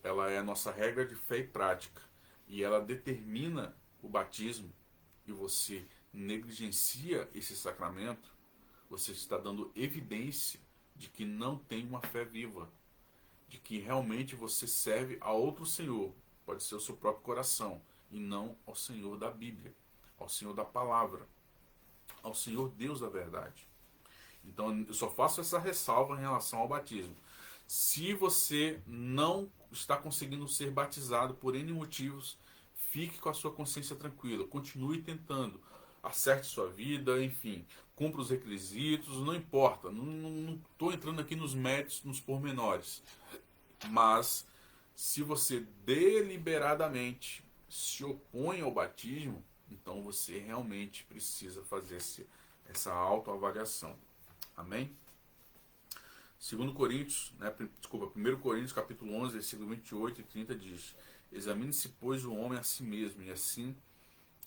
ela é a nossa regra de fé e prática, e ela determina o batismo, e você negligencia esse sacramento, você está dando evidência de que não tem uma fé viva, de que realmente você serve a outro Senhor, pode ser o seu próprio coração, e não ao Senhor da Bíblia, ao Senhor da palavra, ao Senhor Deus da verdade. Então eu só faço essa ressalva em relação ao batismo. Se você não está conseguindo ser batizado por N motivos, fique com a sua consciência tranquila, continue tentando, acerte sua vida, enfim, cumpra os requisitos, não importa, não estou entrando aqui nos méritos, nos pormenores, mas se você deliberadamente se opõe ao batismo, então você realmente precisa fazer essa autoavaliação. Amém? 2 Coríntios, né, desculpa, 1 Coríntios capítulo 11, versículo 28 e 30 diz: examine-se, pois, o homem a si mesmo, e assim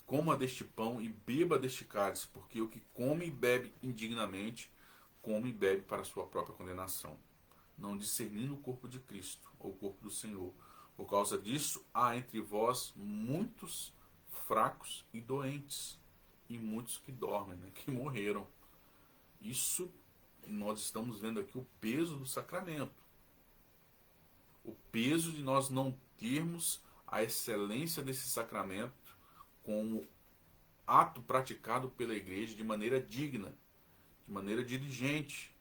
coma deste pão e beba deste cálice, porque o que come e bebe indignamente, come e bebe para a sua própria condenação, não discernindo o corpo de Cristo, ou o corpo do Senhor. Por causa disso, há entre vós muitos fracos e doentes, e muitos que dormem, né, que morreram. Isso nós estamos vendo aqui o peso do sacramento. O peso de nós não termos a excelência desse sacramento como ato praticado pela igreja de maneira digna, de maneira diligente,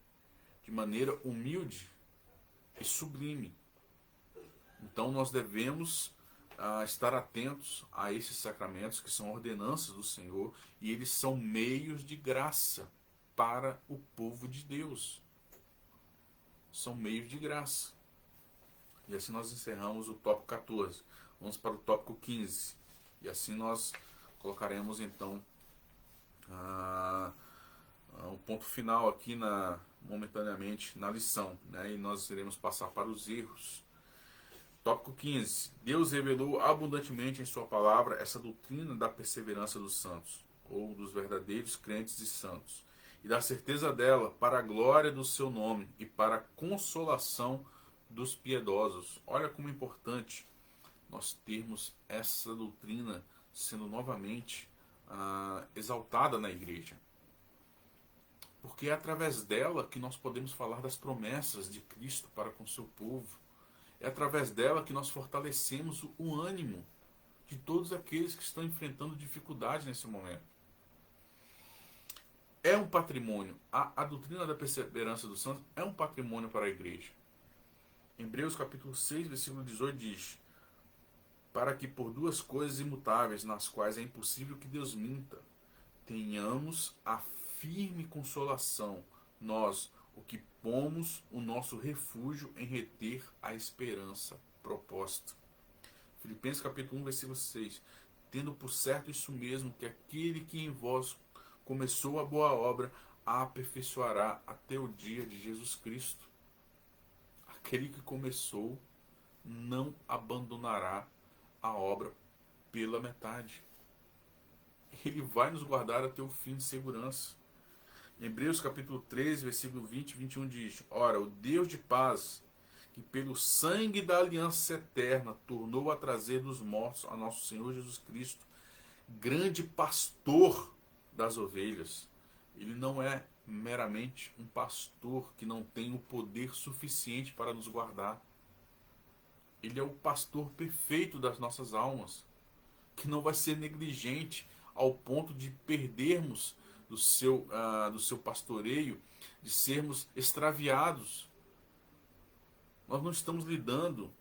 de maneira humilde e sublime. Então nós devemos estar atentos a esses sacramentos que são ordenanças do Senhor e eles são meios de graça para o povo de Deus. São meios de graça. E assim nós encerramos o tópico 14. Vamos para o tópico 15. E assim nós colocaremos então um ponto final aqui momentaneamente na lição, né? E nós iremos passar para os erros. Tópico 15. Deus revelou abundantemente em sua palavra essa doutrina da perseverança dos santos, ou dos verdadeiros crentes e santos, e da certeza dela para a glória do seu nome e para a consolação dos piedosos. Olha como é importante nós termos essa doutrina sendo novamente exaltada na igreja. Porque é através dela que nós podemos falar das promessas de Cristo para com o seu povo. É através dela que nós fortalecemos o ânimo de todos aqueles que estão enfrentando dificuldade nesse momento. É um patrimônio. A doutrina da perseverança dos santos é um patrimônio para a igreja. Hebreus capítulo 6, versículo 18 diz: para que por duas coisas imutáveis, nas quais é impossível que Deus minta, tenhamos a firme consolação, nós, o que pomos o nosso refúgio em reter a esperança proposta. Filipenses capítulo 1, versículo 6. Tendo por certo isso mesmo, que aquele que em vós começou a boa obra, a aperfeiçoará até o dia de Jesus Cristo. Aquele que começou não abandonará a obra pela metade. Ele vai nos guardar até o fim de segurança. Hebreus capítulo 13, versículo 20 e 21 diz: ora, o Deus de paz, que pelo sangue da aliança eterna tornou a trazer dos mortos a nosso Senhor Jesus Cristo, grande pastor das ovelhas. Ele não é meramente um pastor que não tem o poder suficiente para nos guardar. Ele é o pastor perfeito das nossas almas, que não vai ser negligente ao ponto de perdermos do seu pastoreio, de sermos extraviados. Nós não estamos lidando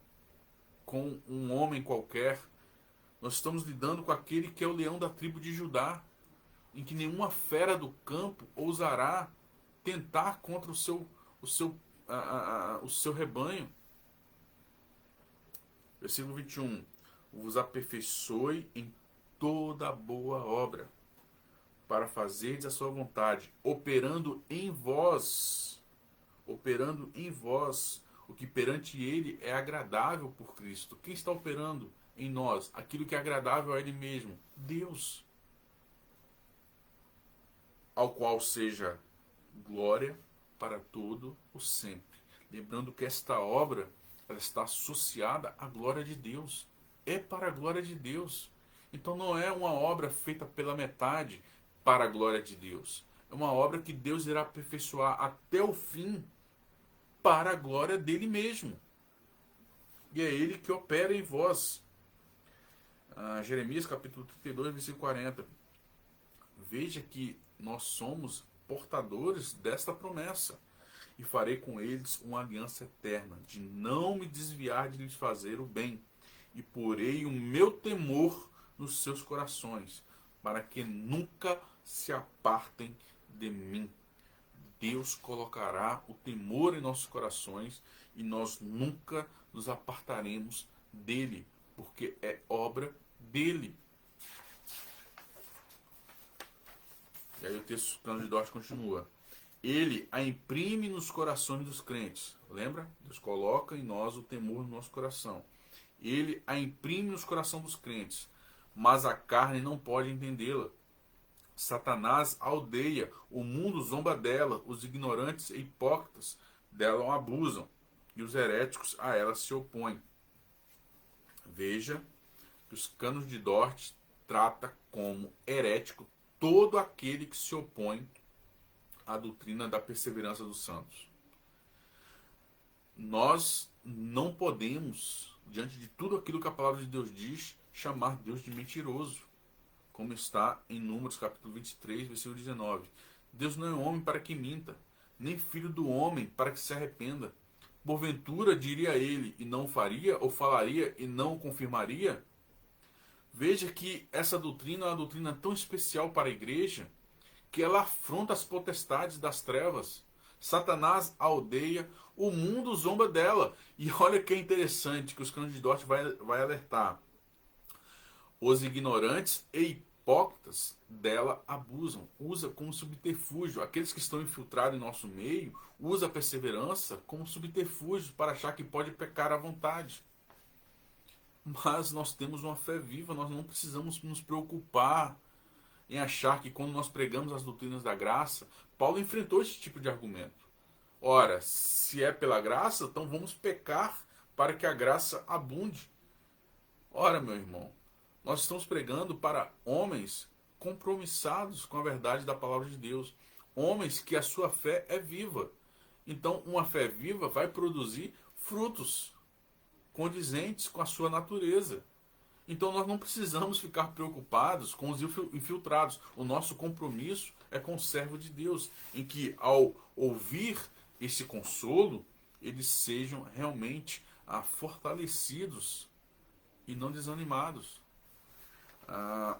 com um homem qualquer, nós estamos lidando com aquele que é o leão da tribo de Judá, em que nenhuma fera do campo ousará tentar contra o seu rebanho. Versículo 21. Vos aperfeiçoe em toda boa obra, para fazerdes a sua vontade, operando em vós, o que perante ele é agradável por Cristo. Quem está operando em nós aquilo que é agradável a ele mesmo? Deus. Ao qual seja glória para todo o sempre. Lembrando que esta obra, ela está associada à glória de Deus. É para a glória de Deus. Então não é uma obra feita pela metade para a glória de Deus. É uma obra que Deus irá aperfeiçoar até o fim para a glória dele mesmo. E é ele que opera em vós. Jeremias capítulo 32, versículo 40. Veja que nós somos portadores desta promessa. E farei com eles uma aliança eterna, de não me desviar de lhes fazer o bem. E porei o meu temor nos seus corações, para que nunca se apartem de mim. Deus colocará o temor em nossos corações e nós nunca nos apartaremos dele, porque é obra dele. E aí o texto de Dort continua. Ele a imprime nos corações dos crentes. Lembra? Deus coloca em nós o temor no nosso coração. Ele a imprime nos corações dos crentes, mas a carne não pode entendê-la. Satanás a odeia, o mundo zomba dela, os ignorantes e hipócritas dela a abusam, e os heréticos a ela se opõem. Veja que os cânones de Dort trata como herético todo aquele que se opõe à doutrina da perseverança dos santos. Nós não podemos, diante de tudo aquilo que a palavra de Deus diz, chamar Deus de mentiroso, como está em Números capítulo 23, versículo 19. Deus não é homem para que minta, nem filho do homem para que se arrependa. Porventura diria ele e não faria, ou falaria e não confirmaria? Veja que essa doutrina é uma doutrina tão especial para a igreja que ela afronta as potestades das trevas. Satanás a odeia, o mundo zomba dela. E olha que é interessante que os canos de Dort vai alertar. Os ignorantes e hipócritas dela abusam, usa como subterfúgio. Aqueles que estão infiltrados em nosso meio, usa a perseverança como subterfúgio para achar que pode pecar à vontade. Mas nós temos uma fé viva, nós não precisamos nos preocupar em achar que quando nós pregamos as doutrinas da graça, Paulo enfrentou esse tipo de argumento. Ora, se é pela graça, então vamos pecar para que a graça abunde. Ora, meu irmão, nós estamos pregando para homens compromissados com a verdade da palavra de Deus. Homens que a sua fé é viva. Então, uma fé viva vai produzir frutos condizentes com a sua natureza. Então nós não precisamos ficar preocupados com os infiltrados. O nosso compromisso é com o servo de Deus, em que ao ouvir esse consolo, eles sejam realmente fortalecidos e não desanimados. A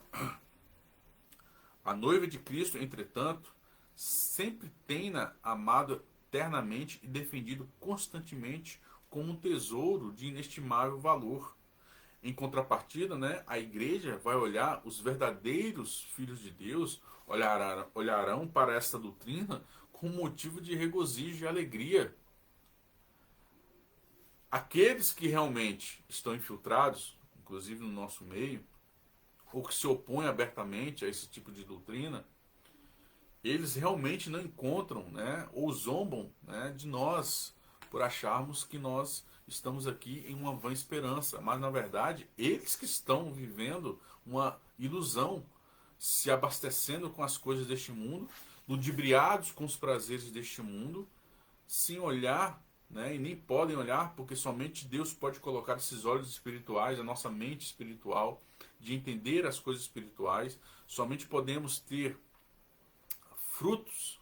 noiva de Cristo, entretanto, sempre tem-na amado eternamente e defendido constantemente como um tesouro de inestimável valor. Em contrapartida, né, a igreja vai olhar, os verdadeiros filhos de Deus olharão para esta doutrina com motivo de regozijo e alegria. Aqueles que realmente estão infiltrados, inclusive no nosso meio, ou que se opõem abertamente a esse tipo de doutrina, eles realmente não encontram, né, ou zombam, né, de nós por acharmos que nós estamos aqui em uma vã esperança, mas na verdade eles que estão vivendo uma ilusão, se abastecendo com as coisas deste mundo, ludibriados com os prazeres deste mundo, sem olhar, né, e nem podem olhar, porque somente Deus pode colocar esses olhos espirituais, a nossa mente espiritual, de entender as coisas espirituais. Somente podemos ter frutos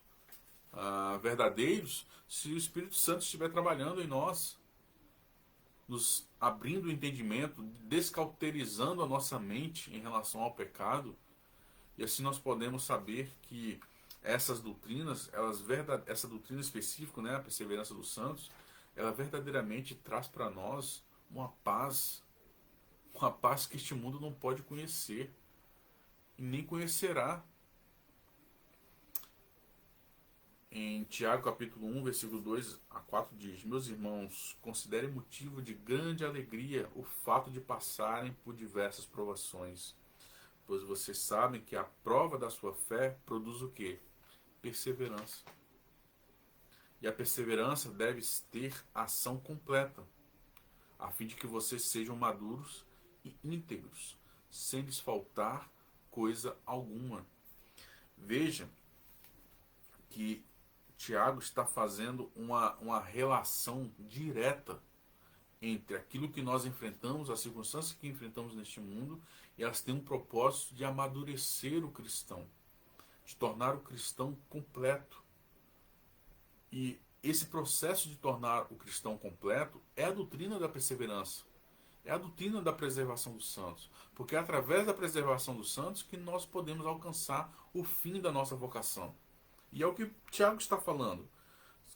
verdadeiros se o Espírito Santo estiver trabalhando em nós, nos abrindo o entendimento, descauterizando a nossa mente em relação ao pecado, e assim nós podemos saber que essas doutrinas, essa doutrina específica, né, a perseverança dos santos, ela verdadeiramente traz para nós uma paz que este mundo não pode conhecer e nem conhecerá. Em Tiago capítulo 1, versículo 2 a 4 diz: Meus irmãos, considerem motivo de grande alegria o fato de passarem por diversas provações, pois vocês sabem que a prova da sua fé produz o quê? Perseverança. E a perseverança deve ter ação completa, a fim de que vocês sejam maduros e íntegros, sem lhes faltar coisa alguma. Veja que Tiago está fazendo uma relação direta entre aquilo que nós enfrentamos, as circunstâncias que enfrentamos neste mundo, e elas têm um propósito de amadurecer o cristão, de tornar o cristão completo. E esse processo de tornar o cristão completo é a doutrina da perseverança, é a doutrina da preservação dos santos, porque é através da preservação dos santos que nós podemos alcançar o fim da nossa vocação. E é o que Tiago está falando,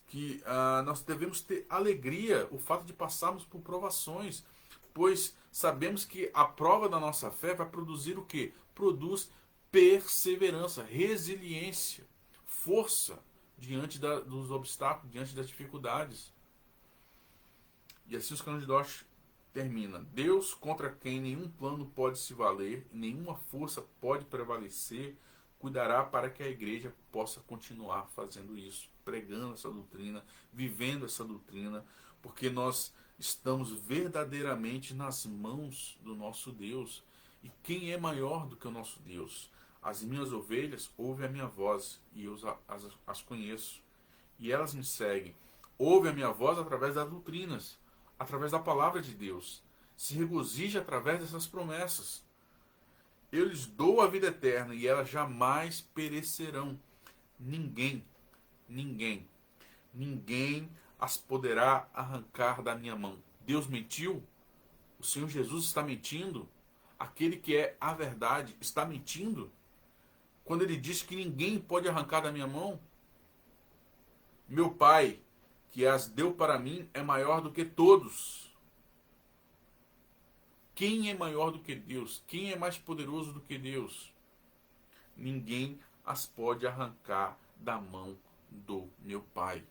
que nós devemos ter alegria, o fato de passarmos por provações, pois sabemos que a prova da nossa fé vai produzir o quê? Produz perseverança, resiliência, força diante dos obstáculos, diante das dificuldades. E assim os canos de Dort termina: Deus, contra quem nenhum plano pode se valer, nenhuma força pode prevalecer, cuidará para que a igreja possa continuar fazendo isso, pregando essa doutrina, vivendo essa doutrina, porque nós estamos verdadeiramente nas mãos do nosso Deus. E quem é maior do que o nosso Deus? As minhas ovelhas ouvem a minha voz e eu as conheço. E elas me seguem. Ouvem a minha voz através das doutrinas, através da palavra de Deus. Se regozija através dessas promessas. Eu lhes dou a vida eterna e elas jamais perecerão. Ninguém, ninguém, ninguém as poderá arrancar da minha mão. Deus mentiu? O Senhor Jesus está mentindo? Aquele que é a verdade está mentindo? Quando ele diz que ninguém pode arrancar da minha mão? Meu Pai, que as deu para mim, é maior do que todos. Quem é maior do que Deus? Quem é mais poderoso do que Deus? Ninguém as pode arrancar da mão do meu Pai.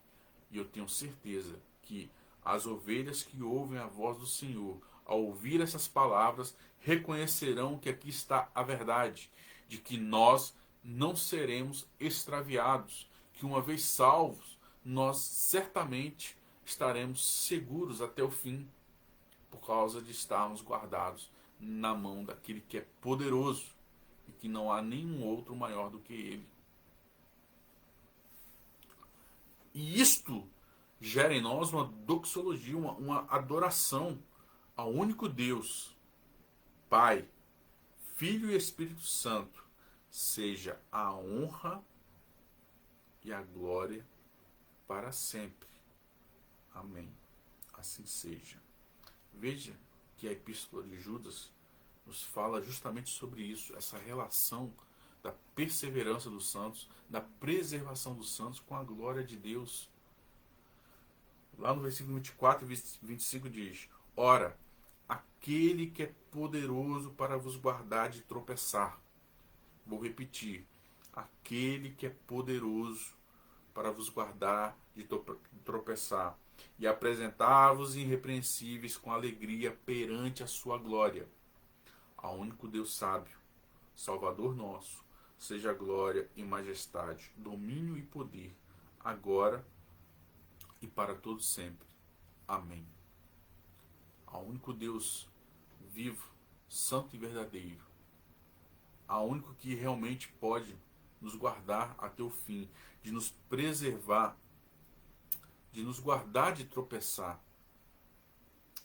E eu tenho certeza que as ovelhas que ouvem a voz do Senhor, ao ouvir essas palavras, reconhecerão que aqui está a verdade, de que nós não seremos extraviados, que uma vez salvos, nós certamente estaremos seguros até o fim, por causa de estarmos guardados na mão daquele que é poderoso e que não há nenhum outro maior do que ele. E isto gera em nós uma doxologia, uma adoração ao único Deus, Pai, Filho e Espírito Santo. Seja a honra e a glória para sempre. Amém. Assim seja. Veja que a Epístola de Judas nos fala justamente sobre isso, essa relação da perseverança dos santos, da preservação dos santos com a glória de Deus. Lá no versículo 24 e 25 diz: Ora, aquele que é poderoso para vos guardar de tropeçar. Vou repetir: aquele que é poderoso para vos guardar de tropeçar e apresentar-vos irrepreensíveis com alegria perante a sua glória. Ao único Deus sábio, Salvador nosso, seja glória e majestade, domínio e poder, agora e para todos sempre. Amém. Ao único Deus vivo, santo e verdadeiro, ao único que realmente pode nos guardar até o fim, de nos preservar, de nos guardar de tropeçar,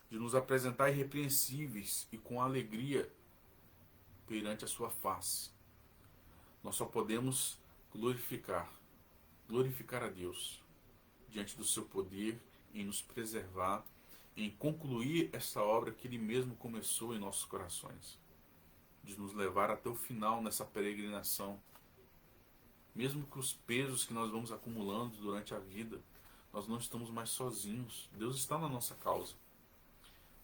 de nos apresentar irrepreensíveis e com alegria perante a sua face. Nós só podemos glorificar a Deus diante do seu poder em nos preservar, em concluir essa obra que Ele mesmo começou em nossos corações, de nos levar até o final nessa peregrinação. Mesmo que os pesos que nós vamos acumulando durante a vida, nós não estamos mais sozinhos. Deus está na nossa causa.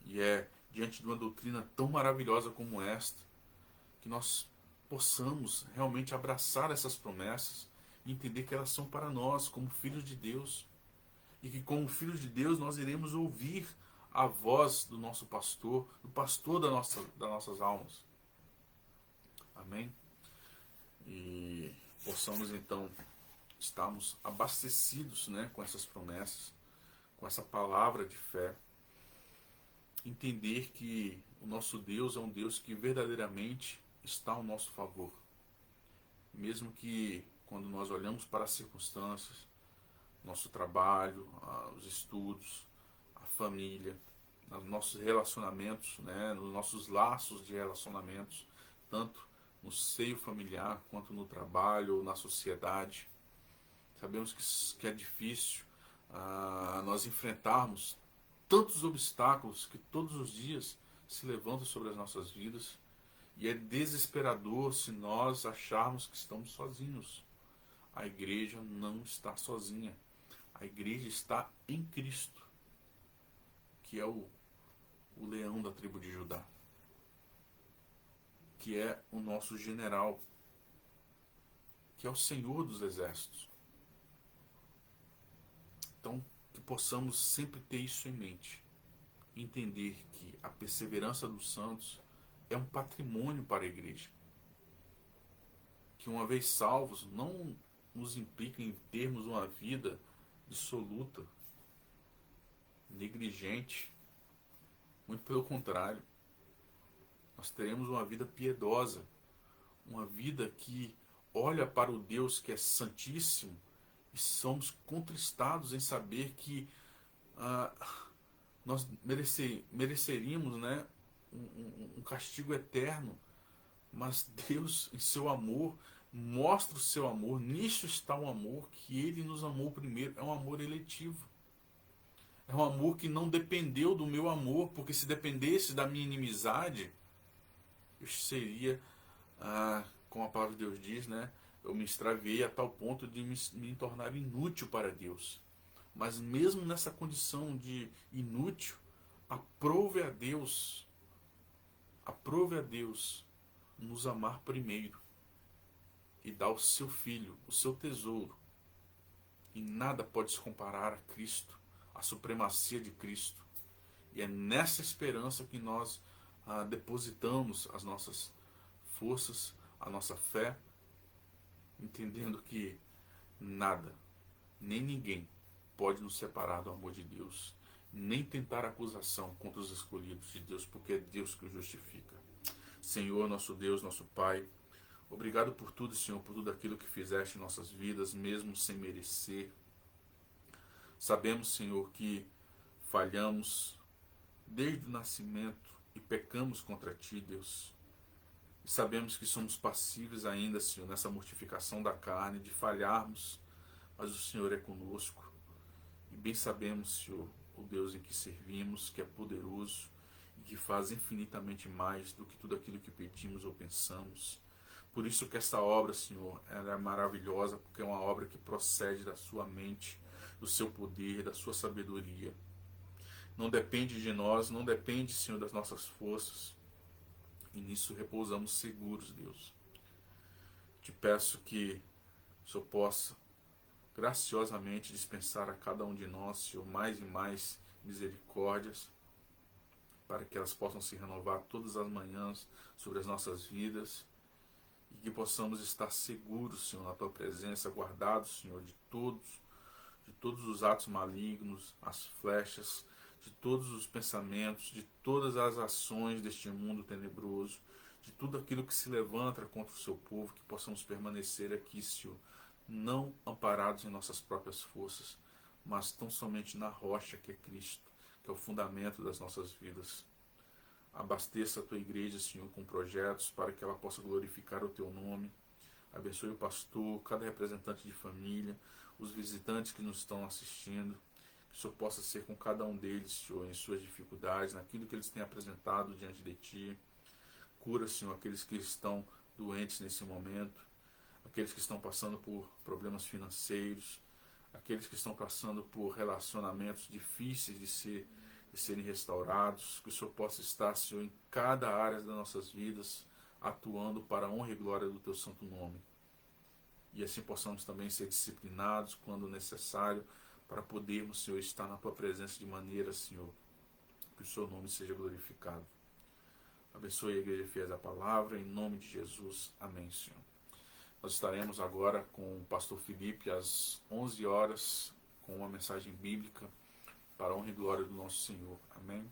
E é diante de uma doutrina tão maravilhosa como esta, que nós possamos realmente abraçar essas promessas e entender que elas são para nós, como filhos de Deus. E que como filhos de Deus nós iremos ouvir a voz do nosso pastor, do pastor das nossas almas. Amém? E possamos então estarmos abastecidos, né, com essas promessas, com essa palavra de fé. Entender que o nosso Deus é um Deus que verdadeiramente está ao nosso favor. Mesmo que quando nós olhamos para as circunstâncias, nosso trabalho, os estudos, a família, nos nossos relacionamentos, né, nos nossos laços de relacionamentos, tanto no seio familiar quanto no trabalho, na sociedade. Sabemos que é difícil nós enfrentarmos tantos obstáculos que todos os dias se levantam sobre as nossas vidas, e é desesperador se nós acharmos que estamos sozinhos. A igreja não está sozinha. A igreja está em Cristo, que é o leão da tribo de Judá, que é o nosso general, que é o Senhor dos exércitos. Então, que possamos sempre ter isso em mente. Entender que a perseverança dos santos é um patrimônio para a igreja. Que uma vez salvos, não nos implica em termos uma vida dissoluta, negligente. Muito pelo contrário. Nós teremos uma vida piedosa, uma vida que olha para o Deus que é santíssimo, e somos contristados em saber que ah, nós mereceríamos, né, um castigo eterno, mas Deus, em seu amor, mostra o seu amor. Nisso está o amor, que Ele nos amou primeiro. É um amor eletivo. É um amor que não dependeu do meu amor, porque se dependesse da minha inimizade, eu seria, como a palavra de Deus diz, né? Eu me extraviei a tal ponto de me tornar inútil para Deus. Mas mesmo nessa condição de inútil, aprove a Deus nos amar primeiro e dar o seu Filho, o seu tesouro. E nada pode se comparar a Cristo, a supremacia de Cristo. E é nessa esperança que nós depositamos as nossas forças, a nossa fé, entendendo que nada, nem ninguém pode nos separar do amor de Deus, nem tentar acusação contra os escolhidos de Deus, porque é Deus que os justifica. Senhor, nosso Deus, nosso Pai, obrigado por tudo, Senhor, por tudo aquilo que fizeste em nossas vidas, mesmo sem merecer. Sabemos, Senhor, que falhamos desde o nascimento e pecamos contra Ti, Deus. E sabemos que somos passíveis ainda, Senhor, nessa mortificação da carne, de falharmos, mas o Senhor é conosco. E bem sabemos, Senhor, o Deus em que servimos, que é poderoso e que faz infinitamente mais do que tudo aquilo que pedimos ou pensamos. Por isso que esta obra, Senhor, ela é maravilhosa, porque é uma obra que procede da sua mente, do seu poder, da sua sabedoria. Não depende de nós, não depende, Senhor, das nossas forças. E nisso repousamos seguros, Deus. Te peço que o Senhor possa graciosamente dispensar a cada um de nós, Senhor, mais e mais misericórdias, para que elas possam se renovar todas as manhãs sobre as nossas vidas, e que possamos estar seguros, Senhor, na Tua presença, guardados, Senhor, de todos os atos malignos, as flechas, de todos os pensamentos, de todas as ações deste mundo tenebroso, de tudo aquilo que se levanta contra o seu povo, que possamos permanecer aqui, Senhor, não amparados em nossas próprias forças, mas tão somente na rocha que é Cristo, que é o fundamento das nossas vidas. Abasteça a Tua igreja, Senhor, com projetos para que ela possa glorificar o Teu nome. Abençoe o pastor, cada representante de família, os visitantes que nos estão assistindo. Que o Senhor possa ser com cada um deles, Senhor, em suas dificuldades, naquilo que eles têm apresentado diante de Ti. Cura, Senhor, aqueles que estão doentes nesse momento, aqueles que estão passando por problemas financeiros, aqueles que estão passando por relacionamentos difíceis de serem restaurados. Que o Senhor possa estar, Senhor, em cada área das nossas vidas, atuando para a honra e glória do Teu santo nome. E assim possamos também ser disciplinados quando necessário, para podermos, Senhor, estar na Tua presença de maneira, Senhor, que o Seu nome seja glorificado. Abençoe a igreja fiel da palavra, em nome de Jesus. Amém, Senhor. Nós estaremos agora com o pastor Felipe às 11 horas, com uma mensagem bíblica para a honra e glória do nosso Senhor. Amém.